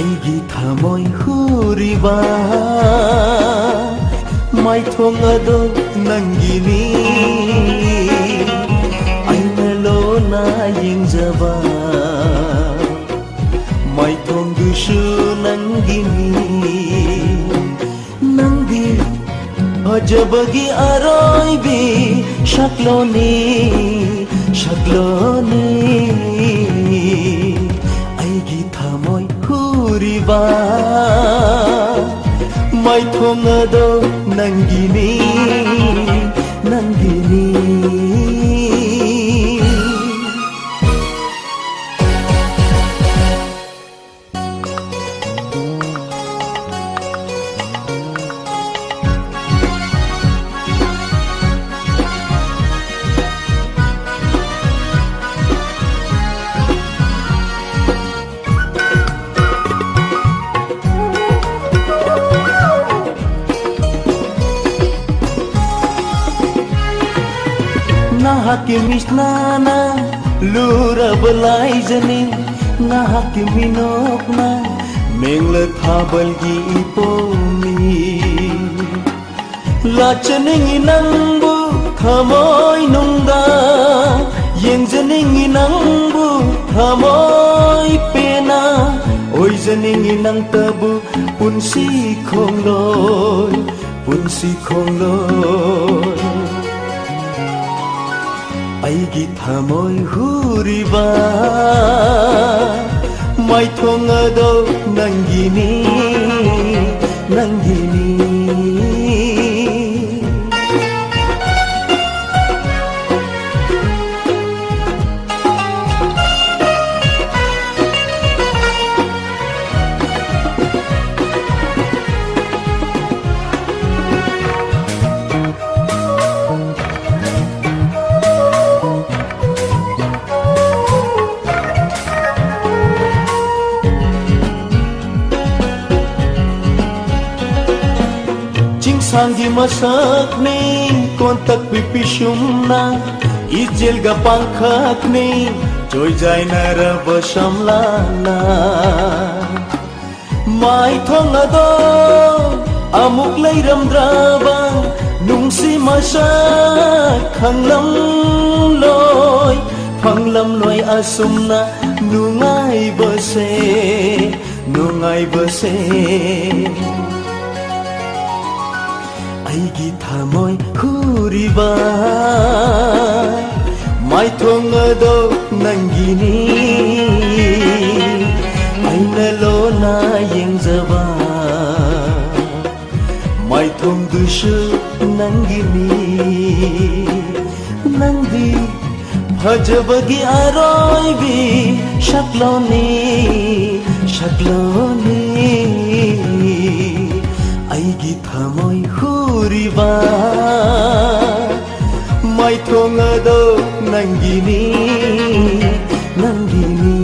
ꯑꯩꯒꯤ ꯊꯃꯣꯏ ꯍꯨꯔꯤꯕ ꯃꯥꯏꯊꯣꯡ ꯑꯗꯣ ꯅꯪꯒꯤꯅꯤ ꯑꯩꯅ ꯂꯣꯅ ꯌꯦꯡꯖꯕ ꯃꯥꯏꯊꯣꯡꯗꯨꯁꯨ ꯅꯪꯒꯤꯅꯤ ꯅꯪꯗꯤ ꯐꯖꯕꯒꯤ ꯑꯔꯣꯏꯕꯤ ꯁꯛꯂꯣꯅꯤ ꯁꯛꯂꯣꯅꯤ ꯑꯩꯒꯤ ꯊꯃꯣꯏ ꯍꯨꯔꯤꯕ ꯃꯥꯏꯊꯣꯡ ꯑꯗꯣ ꯅꯪꯒꯤꯅꯤ ꯅꯪꯒꯤꯅꯤ Nahaki misnana lurab laijani Nahaki minokna mengla thabalgi ipomi Lachaningi nangbu thamoy nungda Yengjaningi nangbu thamoy pena Oijaningi nang tabu punsi khongloy punsi khongloy ꯑꯩꯒꯤ ꯊꯃꯣꯏ ꯍꯨꯔꯤꯕ ꯃꯥꯏꯊꯣꯡ ꯑꯗꯣ ꯅꯪꯒꯤꯅꯤ ꯅꯪꯒꯤꯅꯤ Sanggi masakni kontak pipisumna ijel ga pangkhakni joy jaina raba samlana mai thong ado amuk leiramdraba nungsi masak khanglam loi asumna nungai base ꯑꯩꯒꯤ ꯊꯃꯣꯏ ꯍꯨꯔꯤꯕ ꯃꯥꯏꯊꯣꯡ ꯑꯗꯣ ꯅꯪꯒꯤꯅꯤ ꯑꯩꯅ ꯂꯣꯅ ꯌꯦꯡꯖꯕ ꯃꯥꯏꯊꯣꯡꯗꯨꯁꯨ ꯅꯪꯒꯤꯅꯤ ꯅꯪꯗꯤ ꯐꯖꯕꯒꯤ ꯑꯔꯣꯏꯕꯤ ꯁꯛꯂꯣꯅꯤ ꯁꯛꯂꯣꯅꯤ ꯑꯩꯒꯤ ꯊꯃꯣꯏ ꯍꯨꯔꯤꯕ ꯃꯥꯏꯊꯣꯡ ꯑꯗꯣ ꯅꯪꯒꯤꯅꯤ ꯅꯪꯒꯤꯅꯤ